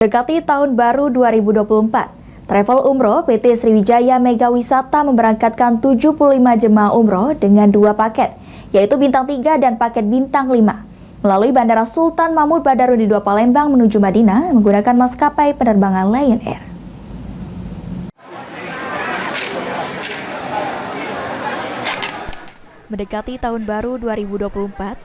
Dekati tahun baru 2024, Travel Umroh PT Sriwijaya Mega Wisata memberangkatkan 75 jemaah umroh dengan 2 paket, yaitu Bintang 3 dan paket Bintang 5, melalui Bandara Sultan Mahmud Badarudin II Palembang menuju Madinah menggunakan maskapai penerbangan Lion Air. Mendekati tahun baru 2024,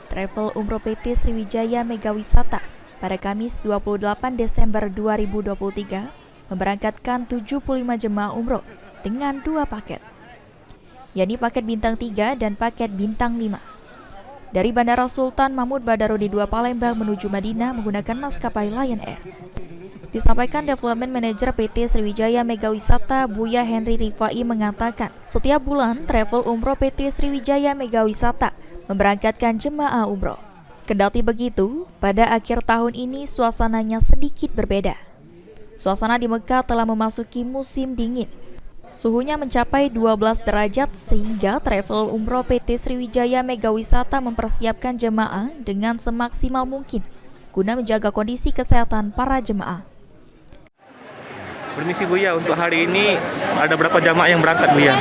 Travel Umroh PT Sriwijaya Mega Wisata pada Kamis 28 Desember 2023 memberangkatkan 75 jemaah umroh dengan 2 paket, yakni paket Bintang 3 dan paket Bintang 5. Dari Bandara Sultan Mahmud Badarudin II Palembang menuju Madinah menggunakan maskapai Lion Air. Disampaikan Development Manager PT Sriwijaya Mega Wisata Buya Henry Rifai mengatakan, setiap bulan Travel Umroh PT Sriwijaya Mega Wisata memberangkatkan jemaah umroh. Kendati begitu, pada akhir tahun ini suasananya sedikit berbeda. Suasana di Mekah telah memasuki musim dingin. Suhunya mencapai 12 derajat sehingga Travel Umroh PT Sriwijaya Mega Wisata mempersiapkan jemaah dengan semaksimal mungkin guna menjaga kondisi kesehatan para jemaah. Permisi Buya, untuk hari ini ada berapa jamaah yang berangkat Buya?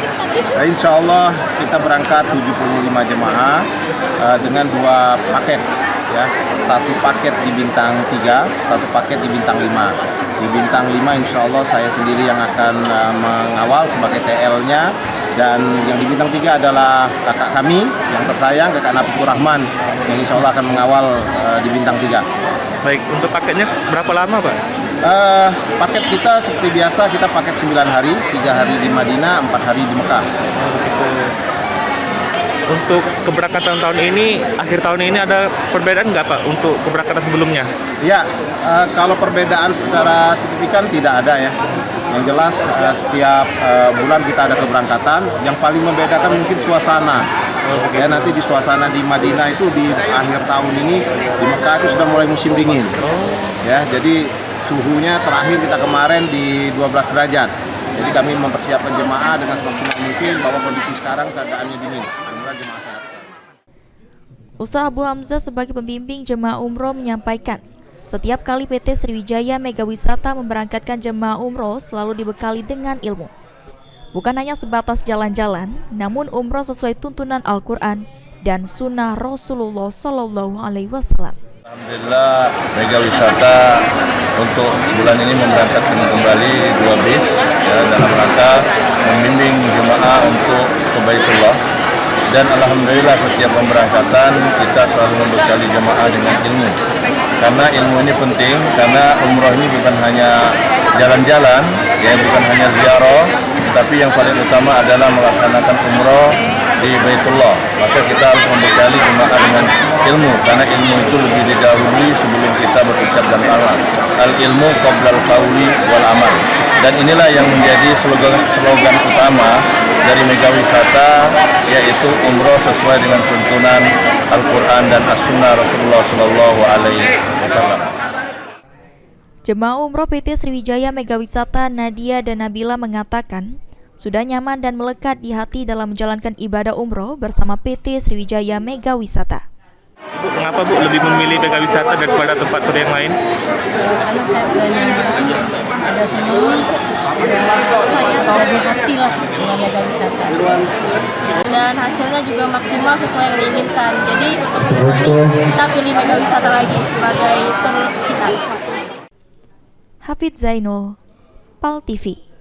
Insya Allah kita berangkat 75 jemaah dengan 2 paket, ya. 1 paket di Bintang 3, 1 paket di Bintang 5. Di Bintang 5 insya Allah saya sendiri yang akan mengawal sebagai TL-nya, dan yang di Bintang 3 adalah kakak kami yang tersayang, kakak Nafikur Rahman, yang insya Allah akan mengawal di Bintang 3. Baik, untuk paketnya berapa lama Pak? Paket kita seperti biasa, kita paket 9 hari, 3 hari di Madinah, 4 hari di Mekah. Untuk keberangkatan tahun ini, akhir tahun ini ada perbedaan nggak Pak untuk keberangkatan sebelumnya? Ya, kalau perbedaan secara signifikan tidak ada ya. Yang jelas setiap bulan kita ada keberangkatan. Yang paling membedakan mungkin suasana. Ya, nanti di suasana di Madinah itu di akhir tahun ini, di Mekah itu sudah mulai musim dingin. Ya, jadi suhunya terakhir kita kemarin di 12 derajat. Jadi kami mempersiapkan jemaah dengan semaksimal mungkin bahwa kondisi sekarang keadaannya dingin. Ustaz Abu Hamzah sebagai pembimbing jemaah umroh menyampaikan, setiap kali PT Sriwijaya Mega Wisata memberangkatkan jemaah umroh selalu dibekali dengan ilmu. Bukan hanya sebatas jalan-jalan, namun umroh sesuai tuntunan Al-Quran dan sunnah Rasulullah Shallallahu Alaihi Wasallam. Alhamdulillah, Mega Wisata untuk bulan ini memberangkatkan kembali 2 bis ya, dalam rangka membimbing jemaah untuk ke Baitullah. Dan alhamdulillah setiap pemberangkatan kita selalu membekali jemaah dengan ilmu. Karena ilmu ini penting, karena umroh ini bukan hanya jalan-jalan, ya bukan hanya ziarah, tapi yang paling utama adalah melaksanakan umroh di Baitullah. Maka kita harus membekali jemaah dengan ilmu, karena ilmu itu lebih didahului sebelum kita berucap dan amal. Al-ilmu qoblal qauli wal amal. Dan inilah yang menjadi slogan utama dari Mega Wisata, yaitu umroh sesuai dengan tuntunan Al-Quran dan As-Sunnah Rasulullah Sallallahu Alaihi Wasallam. Jemaah umroh PT Sriwijaya Mega Wisata Nadia dan Nabila mengatakan sudah nyaman dan melekat di hati dalam menjalankan ibadah umroh bersama PT Sriwijaya Mega Wisata. Bu, mengapa Bu lebih memilih Mega Wisata daripada tempat tour yang lain? Karena saya udah nyaman, ada senang, ada di hati lah dengan Mega Wisata. Dan hasilnya juga maksimal sesuai yang diinginkan. Jadi untuk umroh ini kita pilih Mega Wisata lagi sebagai tour kita. Hafidz Zainul, PAL TV.